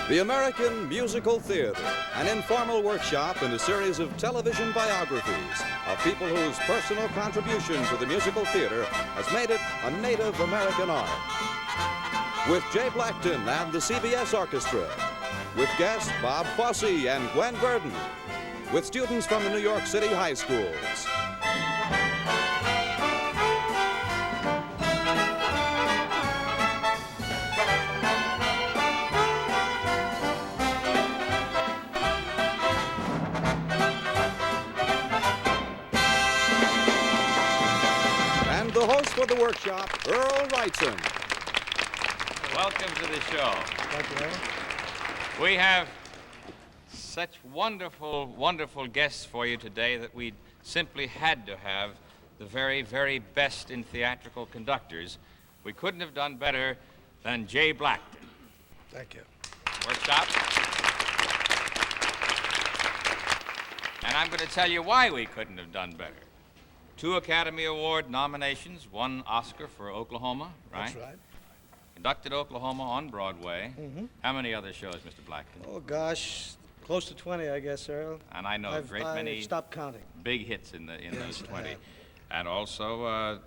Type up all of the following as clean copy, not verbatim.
The American Musical Theater, an informal workshop in a series of television biographies of people whose personal contribution to the musical theater has made it a native American art. With Jay Blackton and the CBS Orchestra, with guests Bob Fosse and Gwen Verdon, with students from the New York City high schools. And the host for the workshop, Earl Wrightson. Welcome to the show. Thank you, Earl. We have such wonderful, wonderful guests for you today that we simply had to have the very, very best in theatrical conductors. We couldn't have done better than Jay Blackton. Thank you. Workshop. And I'm going to tell you why we couldn't have done better. 2 Academy Award nominations, 1 Oscar for Oklahoma, right? That's right. Conducted Oklahoma on Broadway. Mm-hmm. How many other shows, Mr. Blackton? Oh, goes close to 20, I guess, Earl. And I know a great many stopped counting. big hits in those 20. I have. And also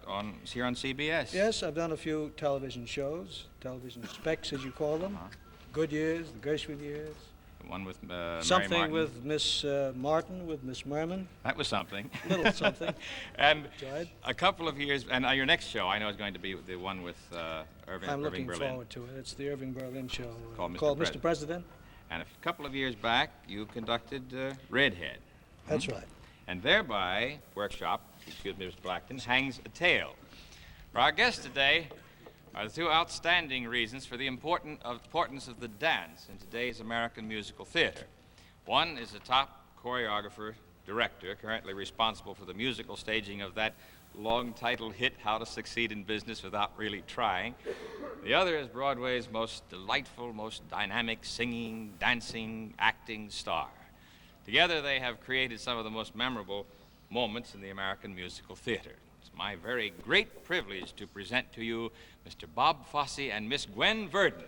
here on CBS. Yes, I've done a few television shows, television specs, as you call them. Good years, the Gershwin years. The one with Mary Something Martin. with Miss Martin, with Miss Merman. That was something. Little something. And Enjoyed. a couple of years, and your next show, I know, is going to be the one with Irving I'm looking Berlin. forward to it. It's the Irving Berlin show Called Mr. President. And a couple of years back, you conducted Redhead. That's right. And thereby, workshop, excuse me, Mr. Blackton, hangs a tale. For our guests today are the 2 outstanding reasons for the importance of the dance in today's American musical theater. One is a top choreographer, director, currently responsible for the musical staging of that long-titled hit, How to Succeed in Business Without Really Trying. The other is Broadway's most delightful, most dynamic singing, dancing, acting star. Together, they have created some of the most memorable moments in the American musical theater. It's my very great privilege to present to you Mr. Bob Fosse and Miss Gwen Verdon.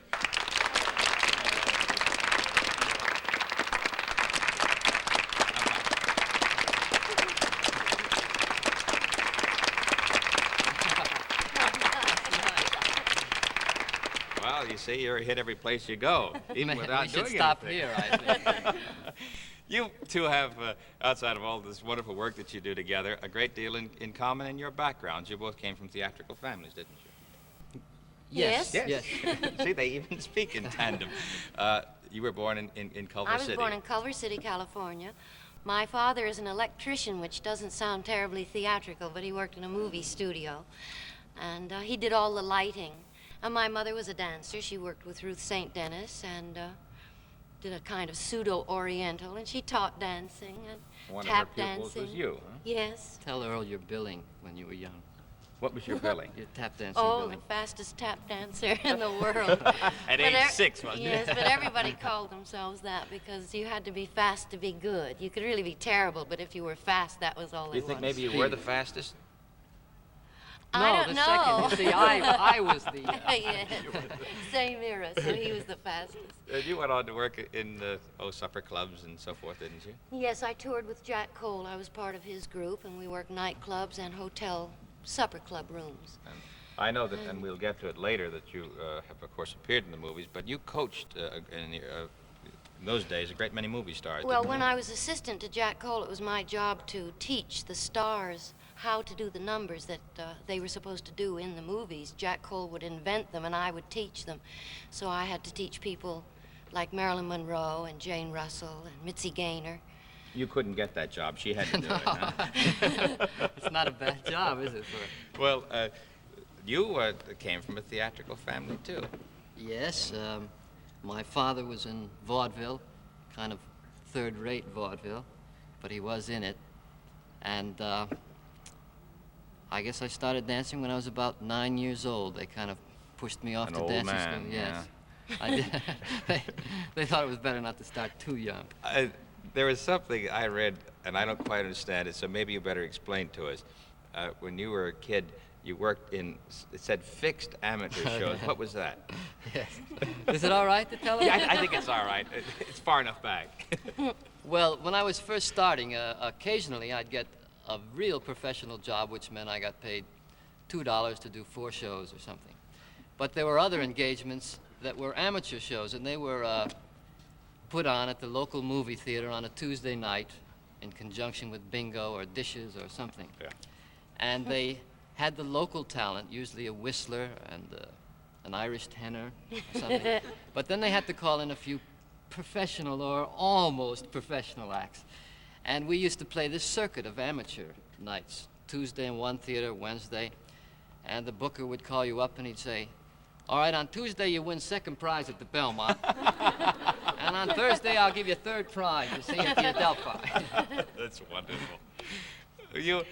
Well, you see, you're a hit every place you go, even without doing anything. We should stop here, I think. You 2 have, outside of all this wonderful work that you do together, a great deal in common in your backgrounds. You both came from theatrical families, didn't you? Yes. See, they even speak in tandem. You were born in Culver City. I was born in Culver City, California. My father is an electrician, which doesn't sound terribly theatrical, but he worked in a movie studio. And he did all the lighting. And my mother was a dancer. She worked with Ruth St. Denis and did a kind of pseudo-oriental, and she taught dancing and One tap of her pupils dancing. was you, huh? Yes. Tell Earl your billing when you were young. What was your billing? Your tap dancing Oh, billing. the fastest tap dancer in the world. At age 6, wasn't yes, it? but everybody called themselves that because you had to be fast to be good. You could really be terrible, but if you were fast, that was all Do you they think wanted. maybe you were the fastest? I No, don't the know. second. You see, I was the... Yes. Same era, so he was the fastest. You went on to work in supper clubs and so forth, didn't you? Yes, I toured with Jack Cole. I was part of his group, and we worked nightclubs and hotel supper club rooms. And I know that, and we'll get to it later, that you have, of course, appeared in the movies, but you coached in those days a great many movie stars. Well, didn't when you? I was assistant to Jack Cole, it was my job to teach the stars how to do the numbers that they were supposed to do in the movies. Jack Cole would invent them, and I would teach them. So I had to teach people like Marilyn Monroe and Jane Russell and Mitzi Gaynor. You couldn't get that job. She had to do it, huh? It's not a bad job, is it? Well, you came from a theatrical family, too. Yes. My father was in vaudeville, kind of third-rate vaudeville, but he was in it. And I guess I started dancing when I was about 9 years old. They kind of pushed me off An to old dancing man, school. Yes. yeah. I did. They thought it was better not to start too young. There was something I read, and I don't quite understand it, so maybe you better explain to us. When you were a kid, you worked in, it said fixed amateur shows. What was that? Yes. Is it all right to tell it? Yeah, I think it's all right. It's far enough back. Well, when I was first starting, occasionally I'd get a real professional job, which meant I got paid $2 to do 4 shows or something. But there were other engagements that were amateur shows, and they were put on at the local movie theater on a Tuesday night in conjunction with bingo or dishes or something. Yeah. And they had the local talent, usually a whistler and an Irish tenor or something. But then they had to call in a few professional or almost professional acts. And we used to play this circuit of amateur nights, Tuesday in one theater, Wednesday. And the booker would call you up and he'd say, all right, on Tuesday you win second prize at the Belmont. And on Thursday I'll give you third prize to see at the Adelphi. That's wonderful. You,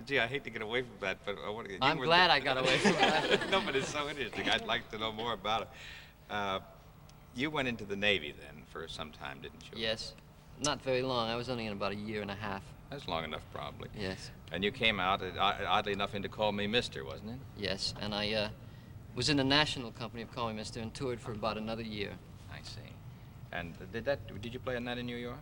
gee, I hate to get away from that, but I want to. I'm glad I got away from that. No, but it's so interesting. I'd like to know more about it. You went into the Navy then for some time, didn't you? Yes. Not very long. I was only in about a year and a half. That's long enough, probably. Yes. And you came out, oddly enough, into Call Me Mister, wasn't it? Yes, and I was in the national company of Call Me Mister and toured for about another year. I see. And did you play on that in New York?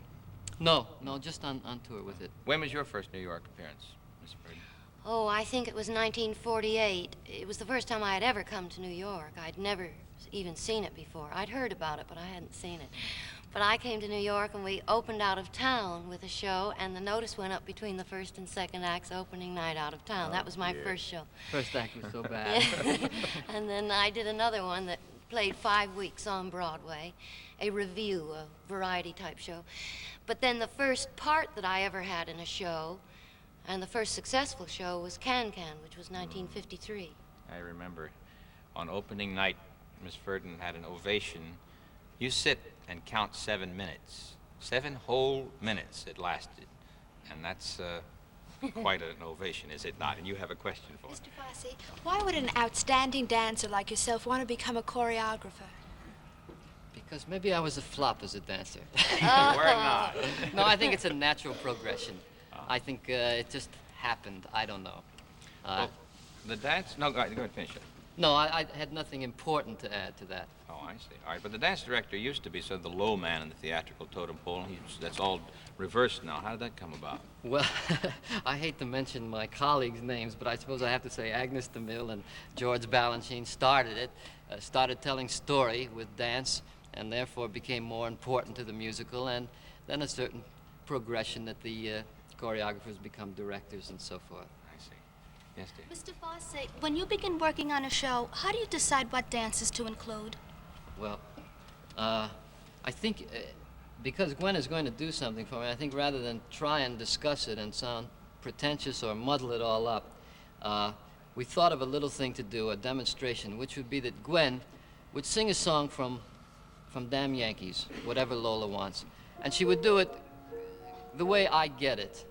No, just on tour with it. When was your first New York appearance, Miss Verdon? Oh, I think it was 1948. It was the first time I had ever come to New York. I'd never even seen it before. I'd heard about it, but I hadn't seen it. But I came to New York, and we opened out of town with a show, and the notice went up between the first and second acts, opening night out of town. That was my first show. First act was so bad. And then I did another one that played 5 weeks on Broadway, a review, a variety type show. But then the first part that I ever had in a show, and the first successful show, was Can Can, which was 1953. I remember. On opening night, Miss Verdon had an ovation. You sit and count 7 minutes. 7 whole minutes it lasted. And that's quite an ovation, is it not? And you have a question for me. Mr. Fosse, why would an outstanding dancer like yourself want to become a choreographer? Because maybe I was a flop as a dancer. We're not. No, I think it's a natural progression. I think it just happened. I don't know. Well, the dance? No, go ahead, finish it. No, I had nothing important to add to that. Oh, I see. All right, but the dance director used to be sort of the low man in the theatrical totem pole, and that's all reversed now. How did that come about? Well, I hate to mention my colleagues' names, but I suppose I have to say Agnes DeMille and George Balanchine started it, started telling story with dance, and therefore became more important to the musical, and then a certain progression that the choreographers become directors and so forth. I see. Yes, dear. Mr. Fosse, when you begin working on a show, how do you decide what dances to include? Well, I think because Gwen is going to do something for me, I think rather than try and discuss it and sound pretentious or muddle it all up, we thought of a little thing to do, a demonstration, which would be that Gwen would sing a song from Damn Yankees, whatever Lola wants. And she would do it the way I get it,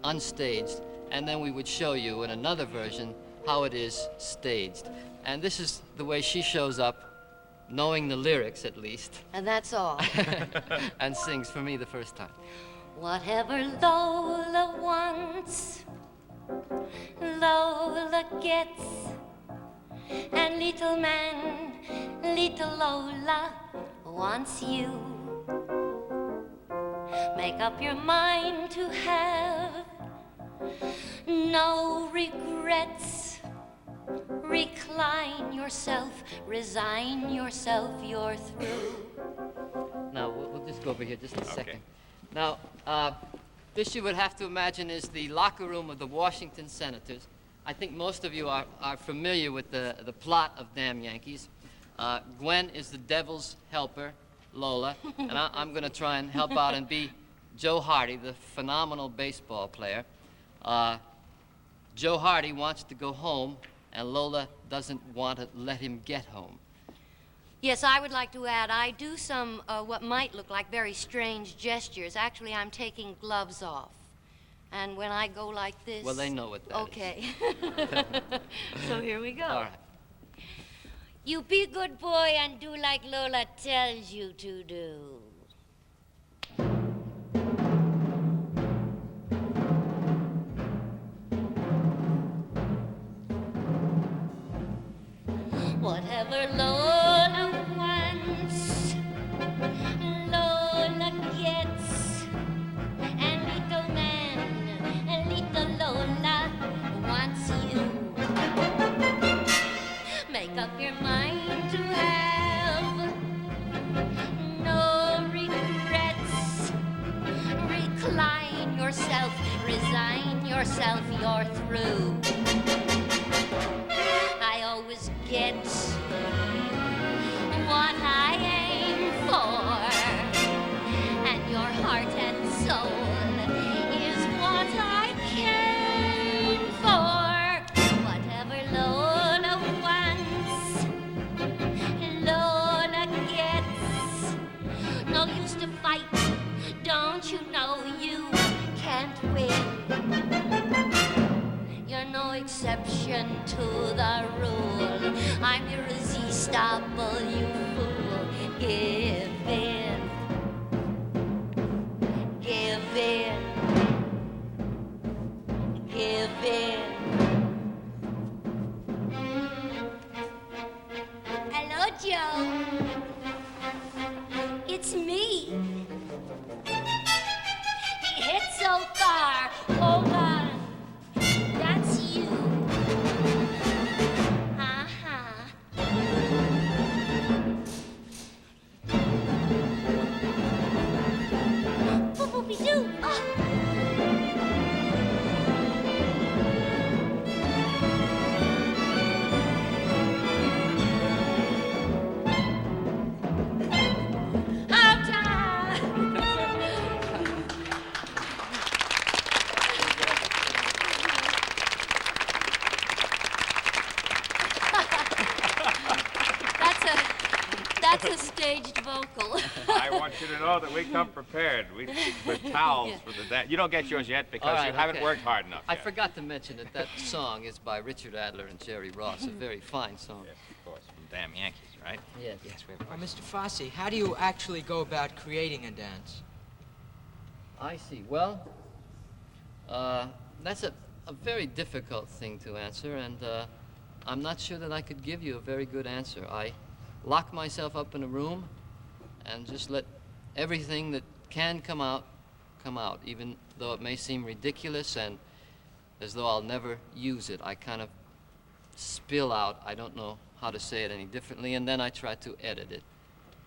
unstaged. And then we would show you in another version how it is staged. And this is the way she shows up, knowing the lyrics at least, And that's all. and sings for me the first time. Whatever Lola wants, Lola gets. And little man, little Lola wants you. Make up your mind to have no regrets. Recline yourself, resign yourself, you're through. Now, we'll just go over here just a Okay. second. Now, this you would have to imagine is the locker room of the Washington Senators. I think most of you are familiar with the plot of Damn Yankees. Gwen is the devil's helper, Lola, and I'm going to try and help out and be Joe Hardy, the phenomenal baseball player. Joe Hardy wants to go home, and Lola doesn't want to let him get home. Yes, I would like to add, I do some what might look like very strange gestures. Actually, I'm taking gloves off. And when I go like this... Well, they know what that is. Okay. So here we go. All right. You be good boy and do like Lola tells you to do. Whatever Lola wants, Lola gets. And little man, and little Lola wants you. Make up your mind to have no regrets. Recline yourself, resign yourself, you're through. I always get what I aim for, and your heart and soul is what I came for. Whatever Lola wants, Lola gets. No use to fight, don't you know you can't win? You're no exception to the rule. I'm irresistible, you fool. Give in. Give in. Give in. Hello, Joe. It's me. He hit so far. Hold on. That's you. Uh-huh. Boop-boopy-doo. Oh. That's a staged vocal. I want you to know that we come prepared. With towels for the dance. You don't get yours yet because All right, you haven't okay. worked hard enough I yet. forgot to mention that song is by Richard Adler and Jerry Ross, a very fine song. Yes, of course, from Damn Yankees, right? Yes. Yes, we have Oh, Mr. Fosse, how do you actually go about creating a dance? I see. Well, that's a very difficult thing to answer, and I'm not sure that I could give you a very good answer. I lock myself up in a room and just let everything that can come out, even though it may seem ridiculous and as though I'll never use it. I kind of spill out. I don't know how to say it any differently, and then I try to edit it.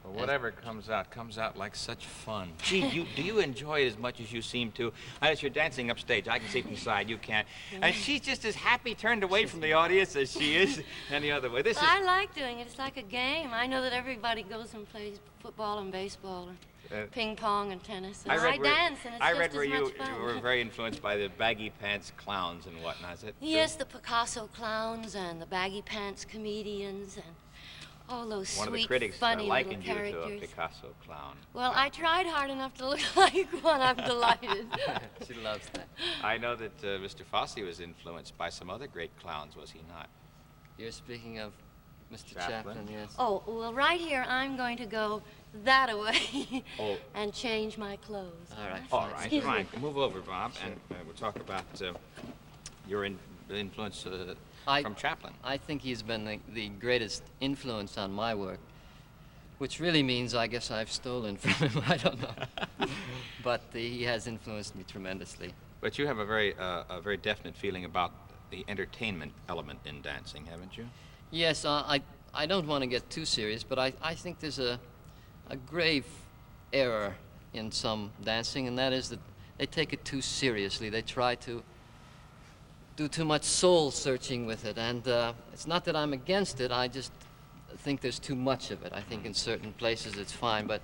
Well, whatever comes out like such fun. Gee, do you enjoy it as much as you seem to? As you're dancing upstage, I can see from the side, you can't. And she's just as happy turned away from the audience as she is any other way. This is... I like doing it. It's like a game. I know that everybody goes and plays football and baseball and ping pong and tennis. And I dance, and it's I just read as where much fun. you were very influenced by the baggy pants clowns and whatnot. Is that true? Yes, the Picasso clowns and the baggy pants comedians and all those One sweet, of the critics funny likened little you to a characters. Picasso clown. Well, I tried hard enough to look like one. I'm delighted. She loves that. I know that Mr. Fosse was influenced by some other great clowns, was he not? You're speaking of Mr. Chaplin? Chaplin, yes. Oh, well, right here, I'm going to go that away Oh. and change my clothes. All right. All fine. right, Excuse me. fine. Move over, Bob, and we'll talk about your influence from Chaplin. I think he's been the greatest influence on my work, which really means I guess I've stolen from him. I don't know. But he has influenced me tremendously. But you have a very definite feeling about the entertainment element in dancing, haven't you? Yes, I don't want to get too serious, but I think there's a grave error in some dancing, and that is that they take it too seriously. They try to do too much soul searching with it, and it's not that I'm against it, I just think there's too much of it. I think in certain places it's fine, but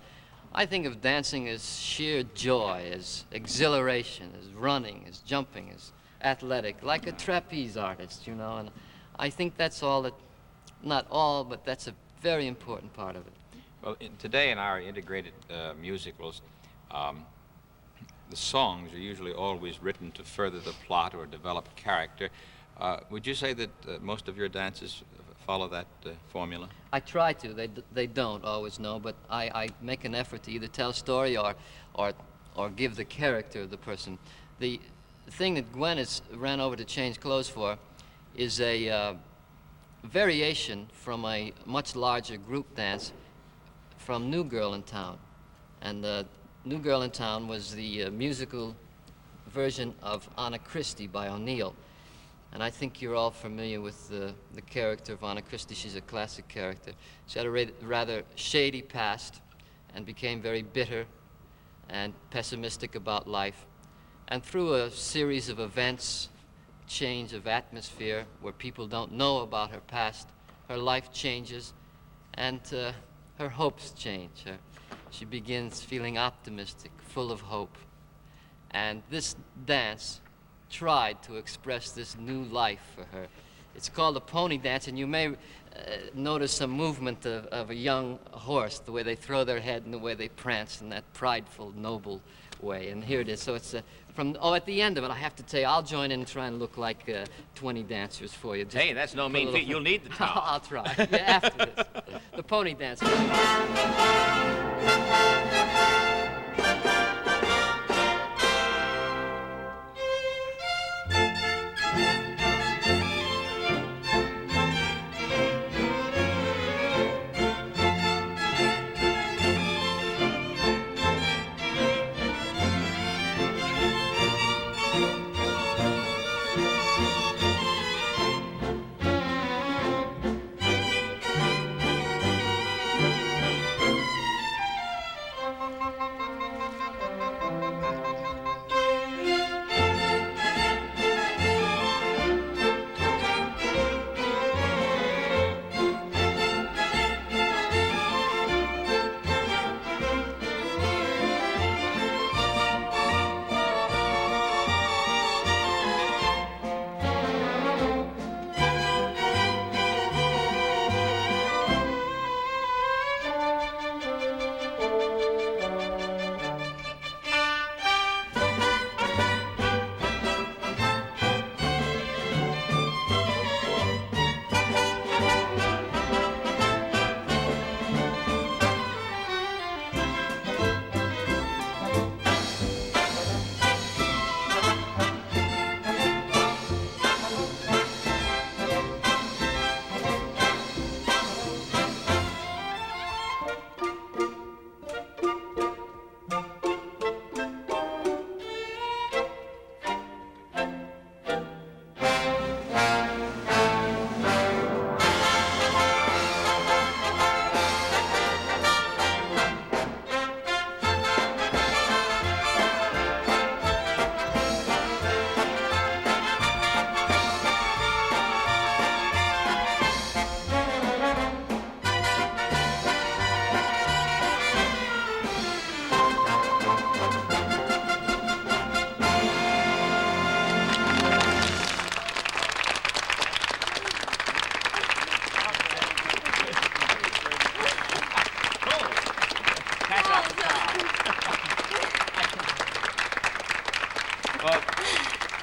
I think of dancing as sheer joy, as exhilaration, as running, as jumping, as athletic, like a trapeze artist, you know, and I think that's all that, not all, but that's a very important part of it. Well, today in our integrated musicals, the songs are usually always written to further the plot or develop character. Would you say that most of your dances follow that formula? I try to. They don't always know, but I make an effort to either tell a story or give the character of the person. The thing that Gwen ran over to change clothes for is a variation from a much larger group dance from New Girl in Town. And New Girl in Town was the musical version of Anna Christie by O'Neill. And I think you're all familiar with the character of Anna Christie. She's a classic character. She had a rather shady past and became very bitter and pessimistic about life. And through a series of events, change of atmosphere where people don't know about her past, her life changes and her hopes change. She begins feeling optimistic, full of hope. And this dance tried to express this new life for her. It's called a pony dance, and you may notice some movement of a young horse, the way they throw their head and the way they prance in that prideful, noble way. And here it is. So it's at the end of it, I have to tell you, I'll join in and try and look like 20 dancers for you. Just Hey, that's no mean feat. You'll need the towel. I'll try. Yeah, after this. The pony dance.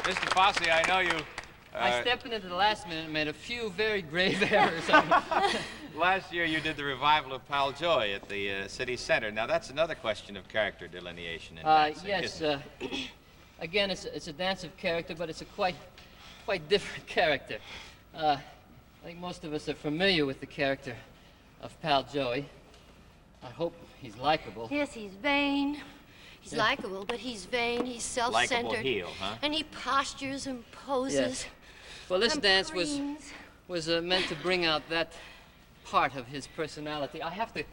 Mr. Fosse, I know you... I stepped in at the last minute and made a few very grave errors. Last year you did the revival of Pal Joy at the city center. Now that's another question of character delineation in dancing, yes. isn't it? Again, it's a dance of character, but it's a quite different character. I think most of us are familiar with the character of Pal Joey. I hope he's likable. Yes, he's vain. He's likable, but he's vain. He's self-centered. Likeable heel, huh? And he postures and poses. Yes. Well, this and dance preens. was meant to bring out that part of his personality. I have to,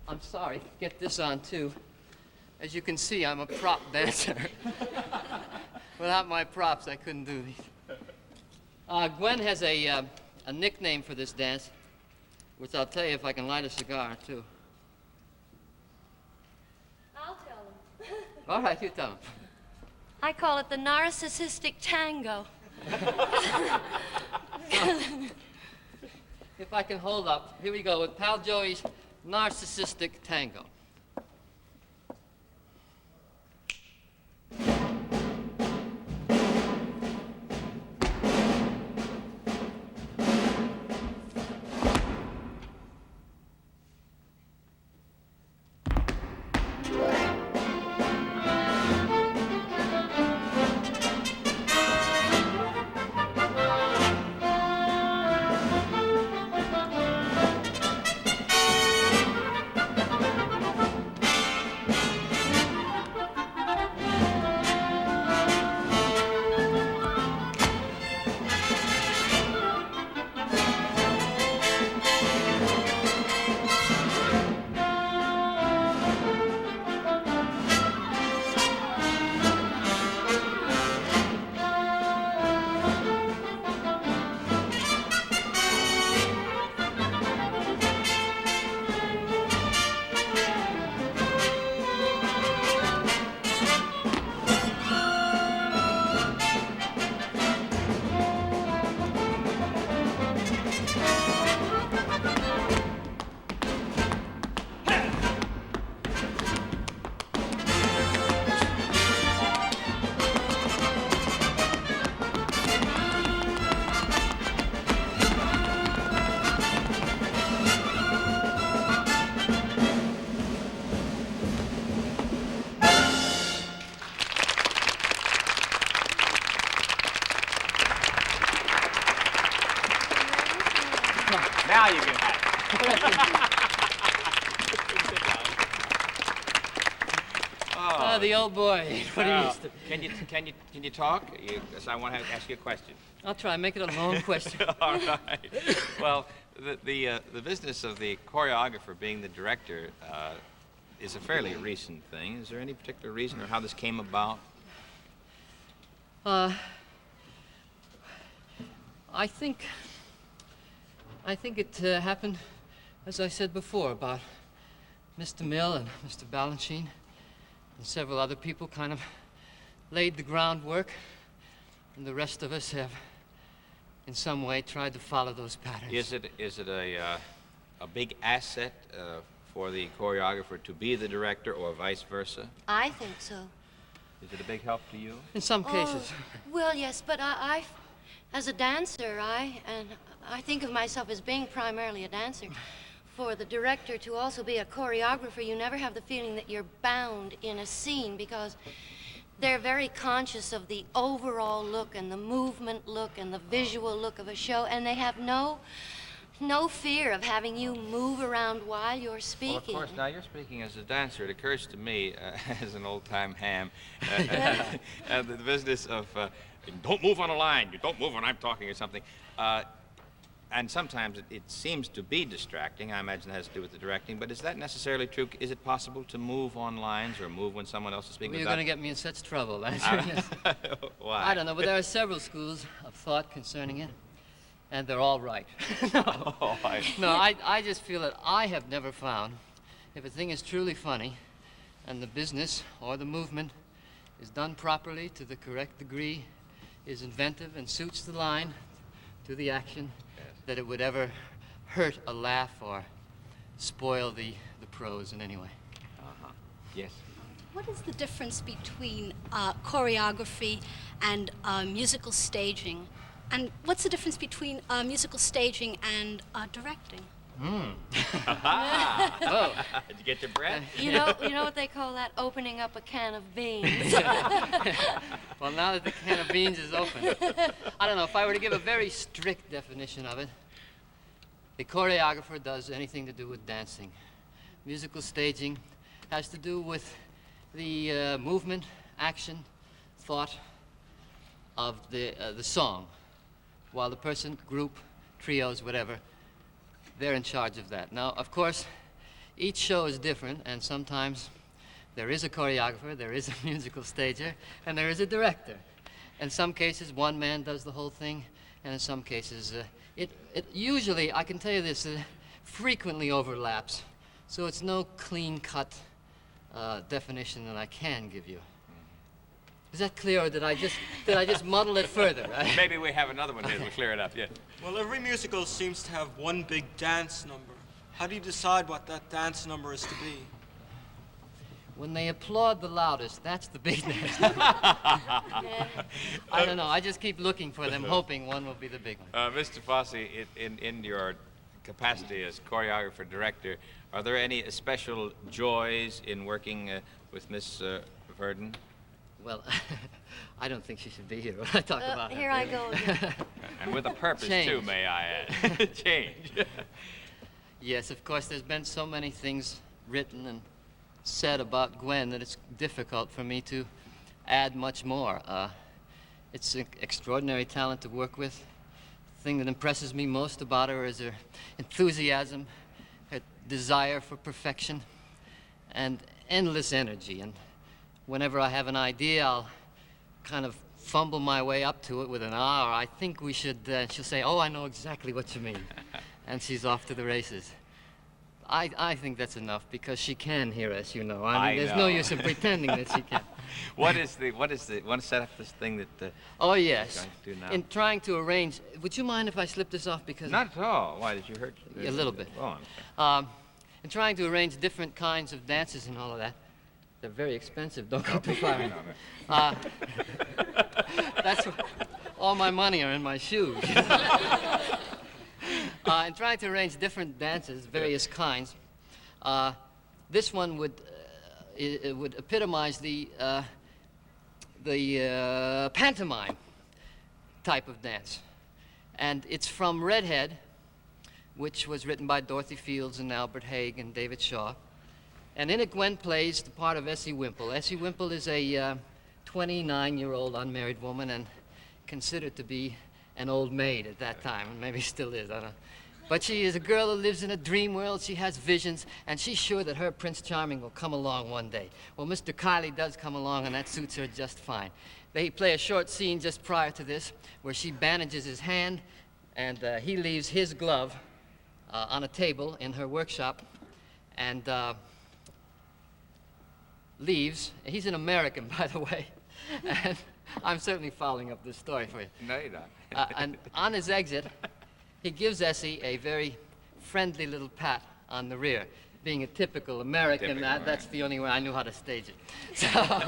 I'm sorry, get this on too. As you can see, I'm a prop dancer. Without my props, I couldn't do these. Gwen has a nickname for this dance, which I'll tell you if I can light a cigar, too. I'll tell him. All right, you tell him. I call it the narcissistic tango. If I can hold up, here we go with Pal Joey's narcissistic tango. Now you can have it. Oh, the old boy. What he used to. Can you talk? Yes, I want to ask you a question. I'll try. Make it a long question. All right. Well, the business of the choreographer being the director is a fairly recent thing. Is there any particular reason or how this came about? I think it happened, as I said before, about Mr. Mill and Mr. Balanchine and several other people kind of laid the groundwork, and the rest of us have, in some way, tried to follow those patterns. Is it a big asset for the choreographer to be the director, or vice versa? I think so. Is it a big help to you? In some cases. Well, yes, but I as a dancer, I think of myself as being primarily a dancer. For the director to also be a choreographer, you never have the feeling that you're bound in a scene, because they're very conscious of the overall look and the movement look and the visual look of a show, and they have no fear of having you move around while you're speaking. Well, of course, now you're speaking as a dancer. It occurs to me, as an old-time ham, the business of don't move on a line, you don't move when I'm talking or something. And sometimes it seems to be distracting. I imagine that has to do with the directing, but is that necessarily true? Is it possible to move on lines or move when someone else is speaking? Well, you're going to get me in such trouble. Why? I don't know, but there are several schools of thought concerning it, and they're all right. No, I just feel that I have never found, if a thing is truly funny, and the business or the movement is done properly to the correct degree, is inventive and suits the line to the action, that it would ever hurt a laugh or spoil the prose in any way. Yes. What is the difference between choreography and musical staging? And what's the difference between musical staging and directing? Oh. Did you get your breath? You know what they call that? Opening up a can of beans. Well, now that the can of beans is open, I don't know, if I were to give a very strict definition of it, the choreographer does anything to do with dancing. Musical staging has to do with the movement, action, thought of the song, while the person, group, trios, whatever, they're in charge of that. Now, of course, each show is different, and sometimes there is a choreographer, there is a musical stager, and there is a director. In some cases, one man does the whole thing, and in some cases, it usually, I can tell you this, frequently overlaps. So it's no clean-cut definition that I can give you. Is that clear, or did I just muddle it further? Right? Maybe we have another one here to clear it up, yeah. Well, every musical seems to have one big dance number. How do you decide what that dance number is to be? When they applaud the loudest, that's the big dance number. I don't know. I just keep looking for them, hoping one will be the big one. Mr. Fosse, in your capacity as choreographer, director, are there any special joys in working with Miss Verdon? Well, I don't think she should be here when I talk about her. Here I go again. And with a purpose, Change. too, may I add. Change. Yes, of course, there's been so many things written and said about Gwen that it's difficult for me to add much more. It's an extraordinary talent to work with. The thing that impresses me most about her is her enthusiasm, her desire for perfection, and endless energy. And whenever I have an idea, I'll kind of fumble my way up to it with an or I think we should, she'll say, oh, I know exactly what you mean. And she's off to the races. I think that's enough, because she can hear us, you know. I mean, there's no use in pretending that she can. Want to set up this thing that Oh, yes. you're going to do now? In trying to arrange, would you mind if I slip this off, because... Not at all. Why, did you hurt? A little bit. Oh, In trying to arrange different kinds of dances and all of that, they're very expensive, don't go too far. That's all my money are in my shoes. In trying to arrange different dances, various kinds, this one would it would epitomize the pantomime type of dance, and it's from Redhead which was written by Dorothy Fields and Albert Haig and David Shaw. And in it, Gwen plays the part of Essie Wimple. Essie Wimple is a 29-year-old unmarried woman and considered to be an old maid at that time, and maybe still is, I don't know. But she is a girl who lives in a dream world. She has visions, and she's sure that her Prince Charming will come along one day. Well, Mr. Kiley does come along, and that suits her just fine. They play a short scene just prior to this where she bandages his hand, and he leaves his glove on a table in her workshop, and leaves. He's an American, by the way, and I'm certainly following up this story for you. No, you're not. And on his exit, he gives Essie a very friendly little pat on the rear. Being a typical American, that's the only way I knew how to stage it. So,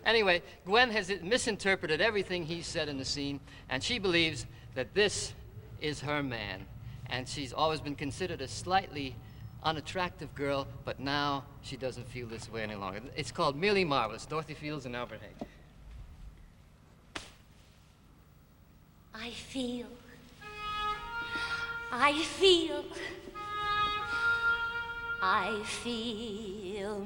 anyway, Gwen has misinterpreted everything he said in the scene, and she believes that this is her man. And she's always been considered a slightly unattractive girl, but now she doesn't feel this way any longer. It's called Merely Marvelous, Dorothy Fields and Albert Haig. I feel, I feel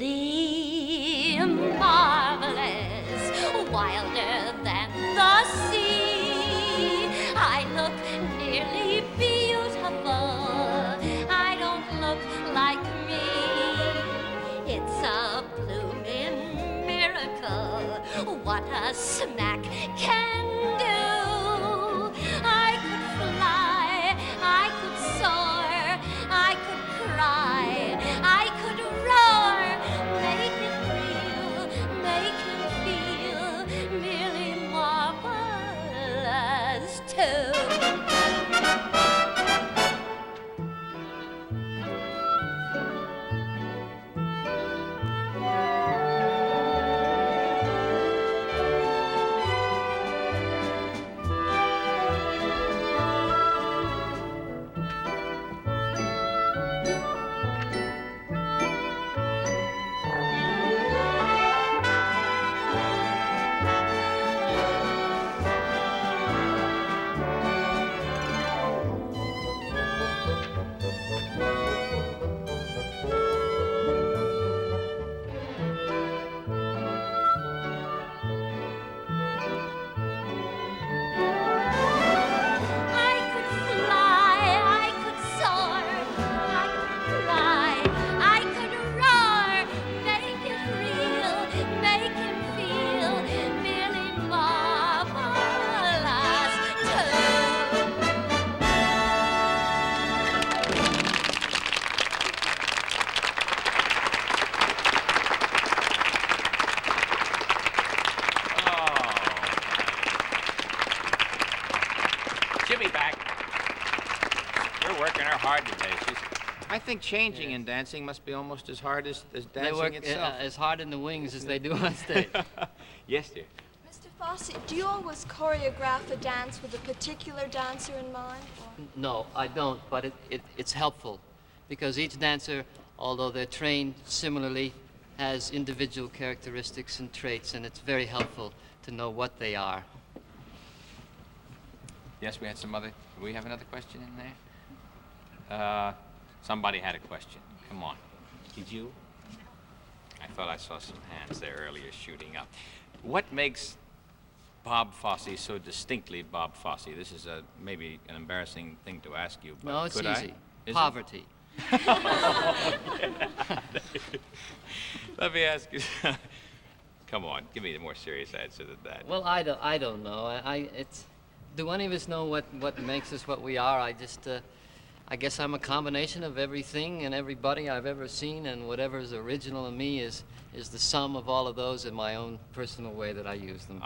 merely marvelous, wilder than the sea. I look nearly beautiful. I don't look like me. It's a blooming miracle what a smack can do. I could fly, I could soar, I could cry, I could roar, make it real, make him feel merely marvelous too. She'll be back. We're working her hard today. I think changing in dancing must be almost as hard as dancing They work itself. as hard in the wings as they do on stage. Yes, dear. Mr. Fosse, do you always choreograph a dance with a particular dancer in mind? Or? No, I don't, but it's helpful because each dancer, although they're trained similarly, has individual characteristics and traits, and it's very helpful to know what they are. Yes, we had some other. Do we have another question in there? Somebody had a question. Come on. Did you? I thought I saw some hands there earlier shooting up. What makes Bob Fosse so distinctly Bob Fosse? This is maybe an embarrassing thing to ask you, but No, it's could easy. Is Poverty. Let me ask you. Come on, give me a more serious answer than that. Well, I don't know. Do any of us know what makes us what we are? I guess I'm a combination of everything and everybody I've ever seen, and whatever is original in me is the sum of all of those in my own personal way that I use them.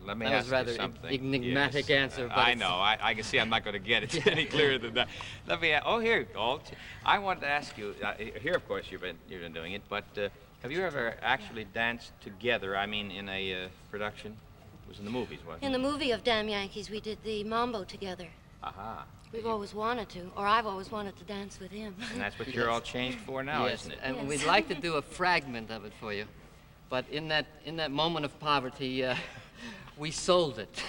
Let me That was ask rather you something. enigmatic Yes. answer, but I it's- know. I can see I'm not going to get it any clearer than that. Let me. Oh, here, Galt. I wanted to ask you. Here, of course, you've been doing it, but have you ever actually danced together? I mean, in a production? It was in the movies, wasn't it? In the movie of Damn Yankees, we did the mambo together. Aha. We've always wanted to, or I've always wanted to dance with him. And that's what you're all changed for now, Yes, isn't it? and Yes. we'd like to do a fragment of it for you, but in that moment of poverty, We sold it.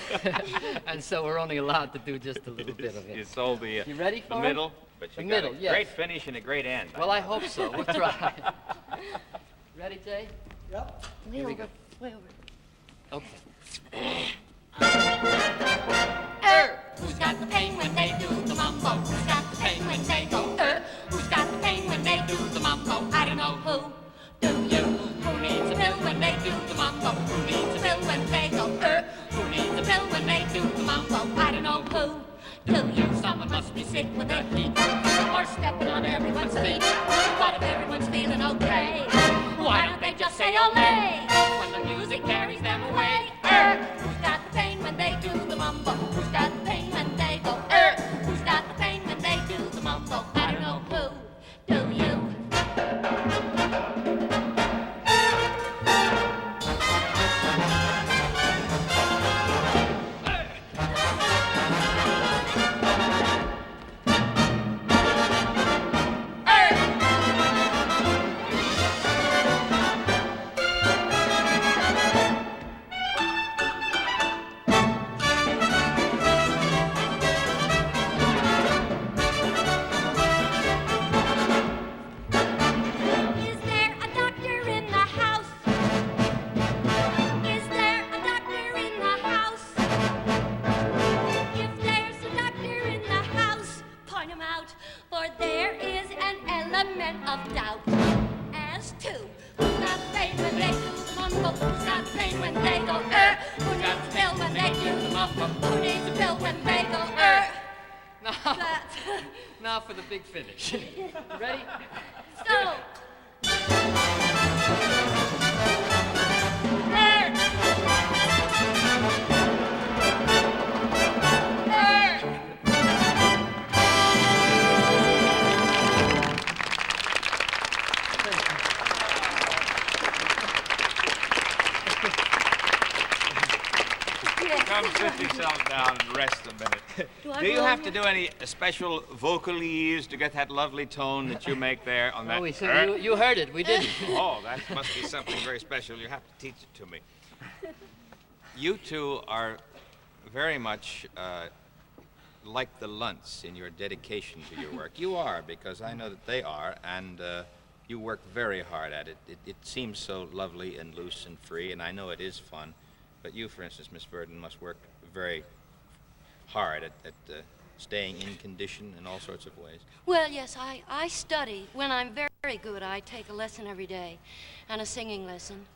And so we're only allowed to do just a little bit of You it. sold the, You ready the for it? middle, but you The got middle, a yes. great finish and a great end. Well, I hope so. We'll try. Ready, Jay? Yep. Way we over. go. Way over. Okay. Who's got the pain when they do the mambo? Who's got the pain when they go, Who's got the pain when they do the mambo? I don't know who. Do you? Who needs a pill when they do the mambo? Who needs a pill when they go, Who needs a pill when they do the mambo? I don't know who. Do you? Someone must be sick with their feet or stepping on everyone's feet. What if everyone's feeling okay? Why don't they just say ole when the music carries them away? Who's got the pain when they do the mambo? Who's got the pain when they go, Who's got the pain when they do the mambo? I don't know who. Do you? Is there a doctor in the house? Is there a doctor in the house? If there's a doctor in the house, point him out, for there is an element of doubt as to who's got the pain when they do the mumbo, who's got the pain when they go, who needs a pill when they do the mumbo, who needs a pill when they go, Now, now for the big finish. Ready? So. Come sit yourself down and rest a minute. Do you have to do any special vocalese to get that lovely tone that you make there on that? Oh, you heard it. We didn't. Oh, that must be something very special. You have to teach it to me. You two are very much like the Luntz in your dedication to your work. You are, because I know that they are, and you work very hard at it. It seems so lovely and loose and free, and I know it is fun. But you, for instance, Miss Verdon, must work very hard at staying in condition in all sorts of ways. Well, yes, I study. When I'm very good, I take a lesson every day and a singing lesson.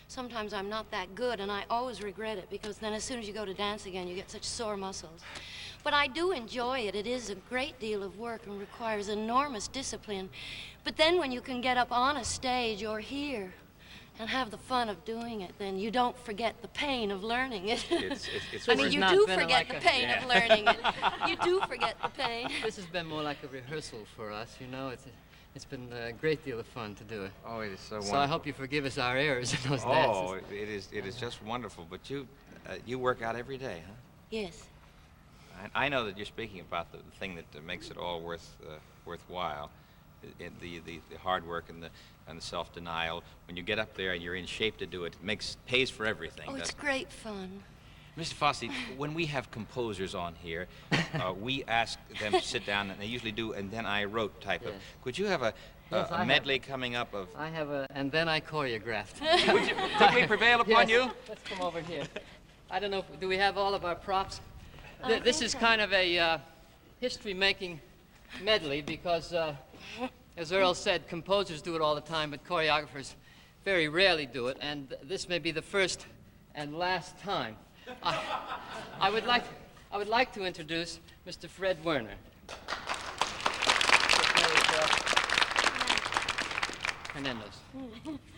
Sometimes I'm not that good, and I always regret it, because then as soon as you go to dance again, you get such sore muscles. But I do enjoy it. It is a great deal of work and requires enormous discipline. But then when you can get up on a stage or here and have the fun of doing it, then you don't forget the pain of learning it. It's I mean, you do forget the pain Yeah. of learning it. You do forget the pain. This has been more like a rehearsal for us, you know. It's been a great deal of fun to do it. Oh, it is so wonderful. So I hope you forgive us our errors in those Oh, dances. it is just wonderful. But you work out every day, huh? Yes. I know that you're speaking about the thing that makes it all worthwhile, the hard work and the self-denial. When you get up there and you're in shape to do it, it pays for everything. Oh, it's great fun. Mr. Fosse, when we have composers on here, we ask them to sit down, and they usually do, and then I wrote type of. Could you have a medley coming up of? I have and then I choreographed. Could we prevail upon you? Let's come over here. I don't know, do we have all of our props? This is kind of a history-making medley because, as Earl said, composers do it all the time, but choreographers very rarely do it, and this may be the first and last time. I would like to introduce Mr. Fred Werner. Hernandez.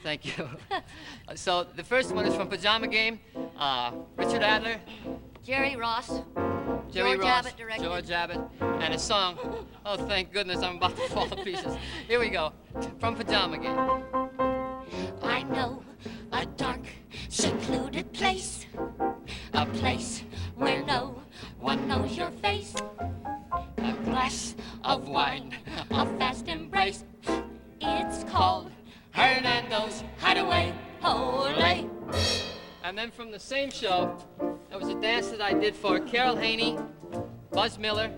Thank you. So the first one is from Pajama Game. Richard Adler. Jerry Ross. Jerry George Ross, Abbott directed. George Abbott, and a song. Oh, thank goodness, I'm about to fall to pieces. Here we go, from Pajama Game. I know a dark, secluded place, a place where no one knows your face. A glass of wine, a fast embrace. It's called Hernando's Hideaway. Ole! And then from the same show, there was a dance that I did for Carol Haney, Buzz Miller,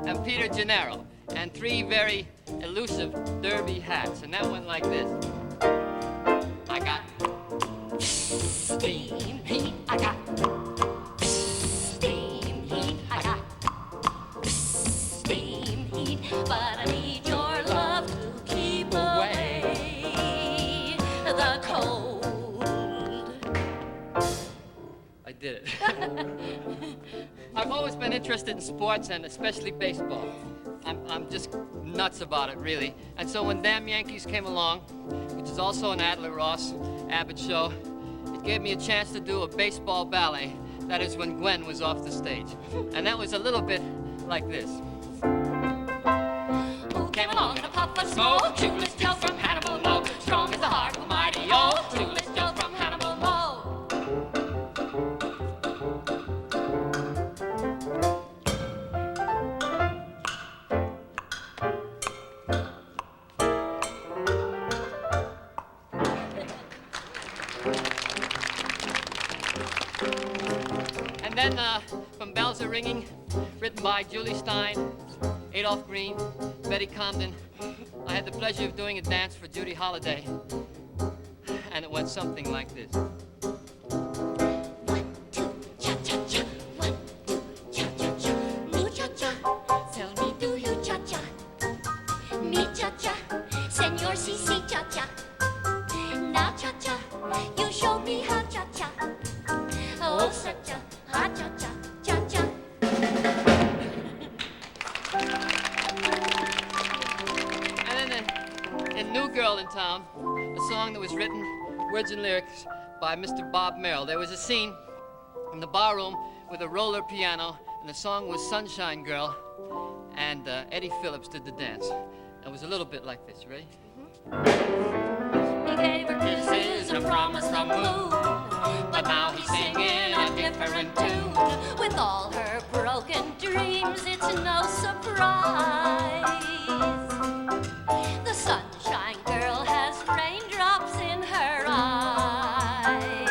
and Peter Gennaro, and 3 very elusive derby hats. And that went like this. I got steam heat, I got steam heat, I got steam heat, but I need your love to keep away the cold. I did it. I've always been interested in sports and especially baseball. I'm just nuts about it, really. And so when Damn Yankees came along, which is also an Adler Ross Abbott show, it gave me a chance to do a baseball ballet. That is when Gwen was off the stage. And that was a little bit like this. Who came along in a puff of smoke? Shoeless Joe from Hannibal Low. Strong as the heart of a mighty old Shoeless Joe from Hannibal Low. And then from Bells Are Ringing, written by Julie Stein, Adolph Green, Betty Comden, I had the pleasure of doing a dance for Judy Holliday, and it went something like this. 1, 2, cha-cha-cha. 1, 2, cha-cha-cha. Muchacha, tell me, do you cha-cha? Me cha-cha, Senor CC cha-cha. Now cha-cha, you show me how cha-cha. Oh, such a ha cha-cha, cha-cha. And then in New Girl in Town, a song that was written, words and lyrics, by Mr. Bob Merrill. There was a scene in the barroom with a roller piano, and the song was Sunshine Girl, and Eddie Phillips did the dance. It was a little bit like this. Ready? He gave her kisses and a promise from moon, but now he's singing a different tune. With all her broken dreams, it's no surprise. The Sunshine Girl has raindrops in her eyes.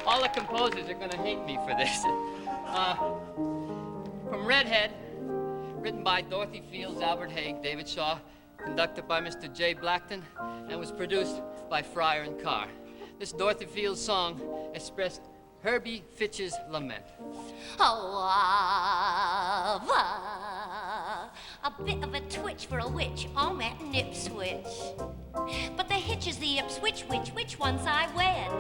All the composers are going to hate me for this. From Redhead, written by Dorothy Fields, Albert Haig, David Shaw, conducted by Mr. J. Blackton, and was produced by Fryer and Carr. This Dorothy Fields song expressed Herbie Fitch's lament. Oh, a bit of a twitch for a witch on that nip switch. But the hitch is the ipswitch, which ones I wed.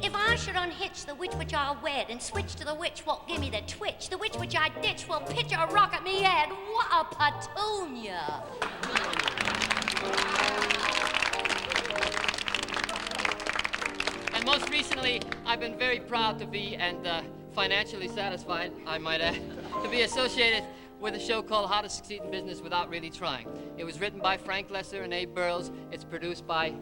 If I should unhitch the witch which I wed and switch to the witch what give me the twitch, the witch which I ditch will pitch a rock at me head. What a petunia! And most recently, I've been very proud to be, and financially satisfied, I might add, to be associated with a show called How to Succeed in Business Without Really Trying. It was written by Frank Lesser and Abe Burrows. It's produced by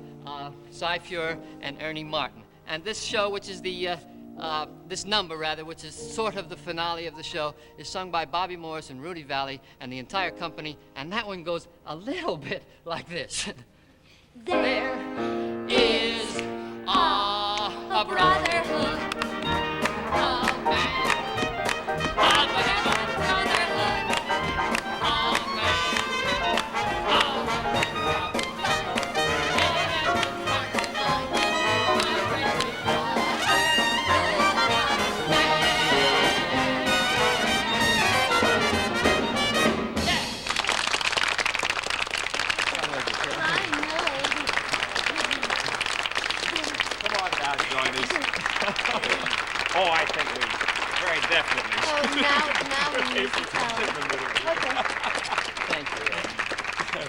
Cy Fuhrer and Ernie Martin. And this show, which is this number rather, which is sort of the finale of the show, is sung by Bobby Morris and Rudy Valley and the entire company, and that one goes a little bit like this. There is a brotherhood of man, a brotherhood of man, Oh, I think we very definitely. Oh, now we need to tell. Okay. Thank you.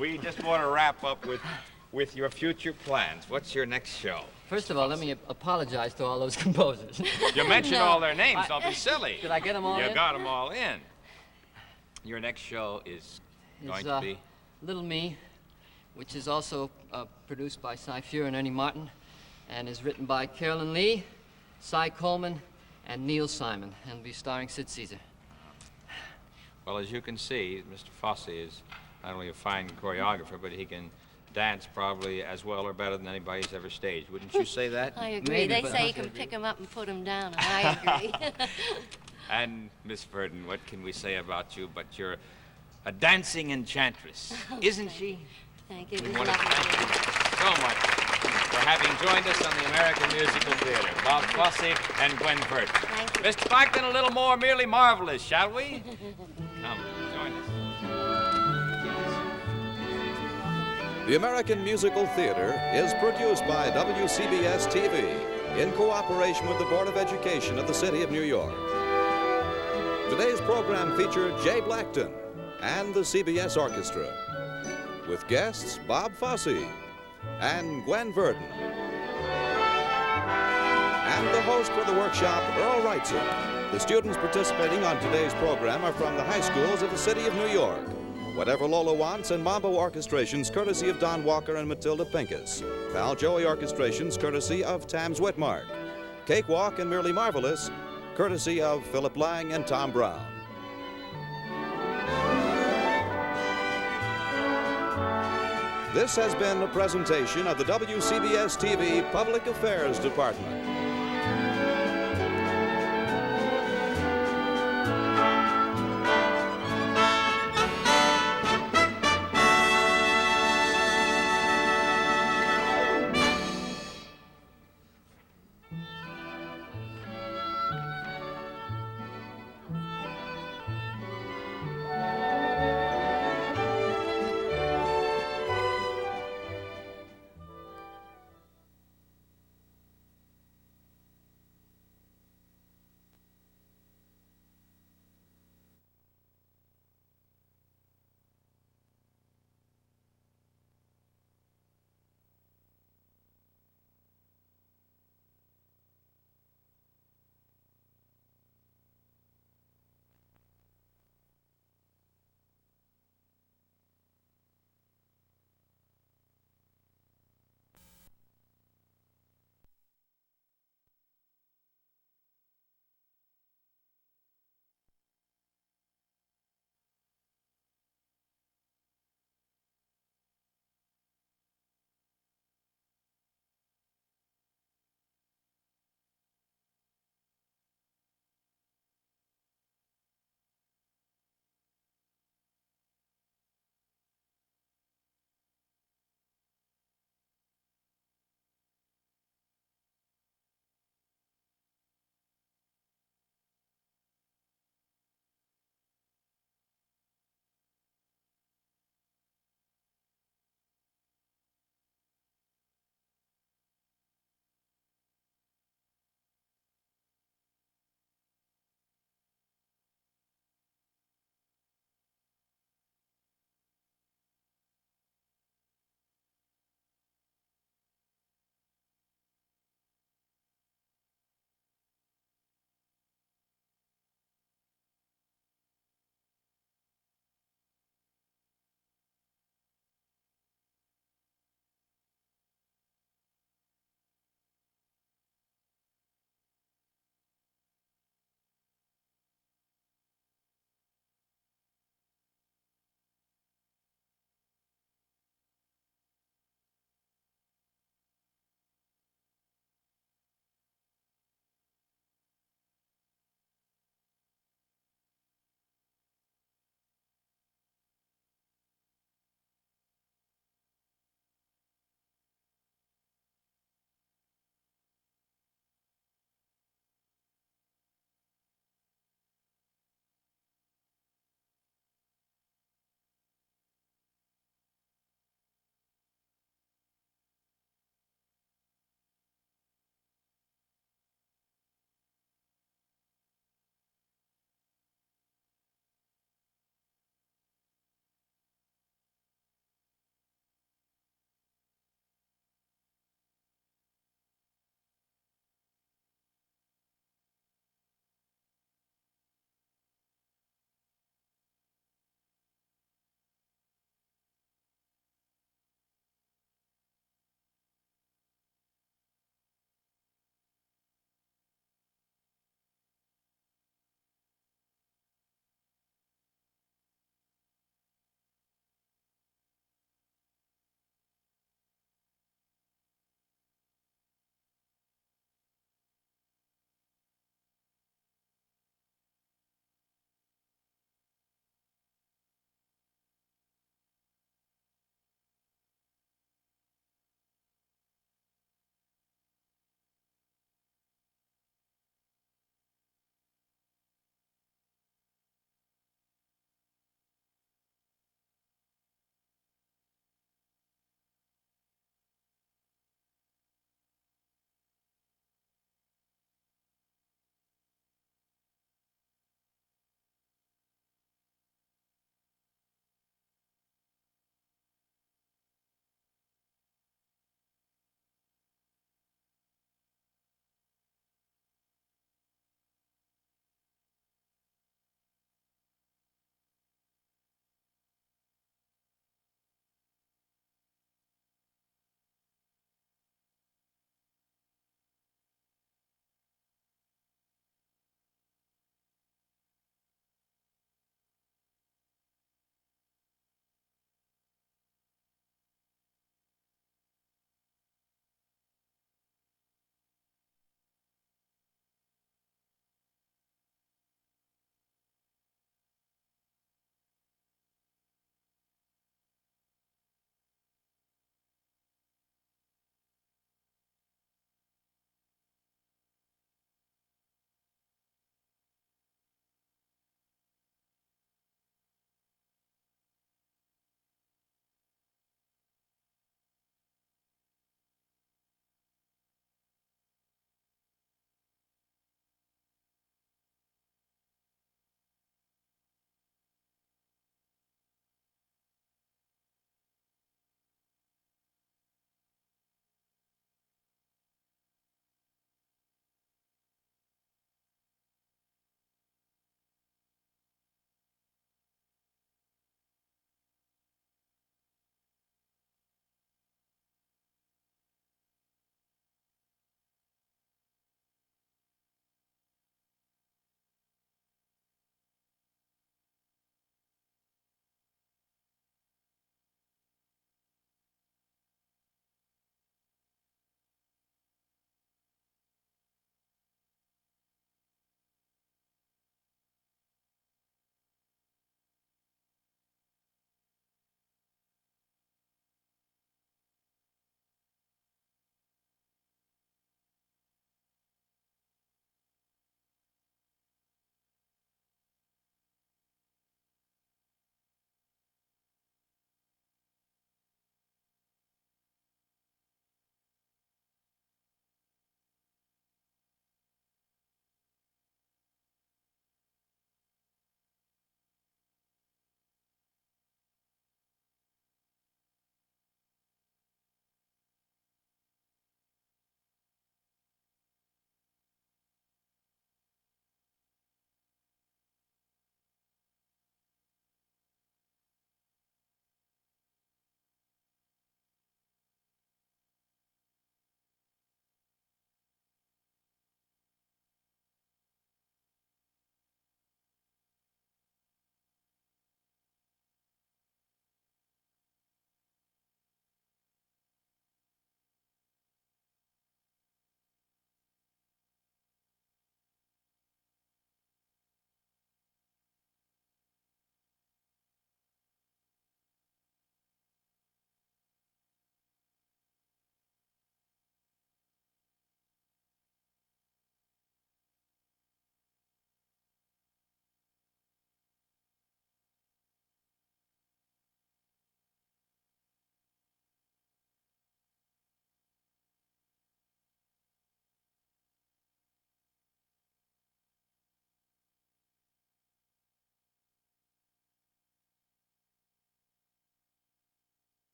We just want to wrap up with your future plans. What's your next show? First of all, let me apologize to all those composers. You mentioned No. all their names. Don't be silly. Did I get them all in? You got them all in. Your next show is going to be? Little Me, which is also produced by Cy Fuhrer and Ernie Martin, and is written by Carolyn Lee, Cy Coleman, and Neil Simon, and will be starring Sid Caesar. Well, as you can see, Mr. Fosse is not only a fine choreographer, but he can dance probably as well or better than anybody's ever staged. Wouldn't you say that? I agree. Maybe, They but say you I can agree. pick him up and put him down, and I agree. And Miss Verdon, what can we say about you but you're a dancing enchantress, isn't she? Thank you. It We was want to lovely. thank you so much for having joined us on the American Musical Theater. Bob Fosse and Gwen Verdon. Thank you. Mr. Blackton, a little more merely marvelous, shall we? Come, join us. The American Musical Theater is produced by WCBS TV in cooperation with the Board of Education of the City of New York. Today's program featured Jay Blackton and the CBS Orchestra, with guests Bob Fosse and Gwen Verdon. And the host for the workshop, Earl Wrightson. The students participating on today's program are from the high schools of the City of New York. Whatever Lola Wants and Mambo Orchestrations, courtesy of Don Walker and Matilda Pincus. Pal Joey Orchestrations, courtesy of Tams Whitmark. Cakewalk and Merely Marvelous, courtesy of Philip Lang and Tom Brown. This has been a presentation of the WCBS TV Public Affairs Department.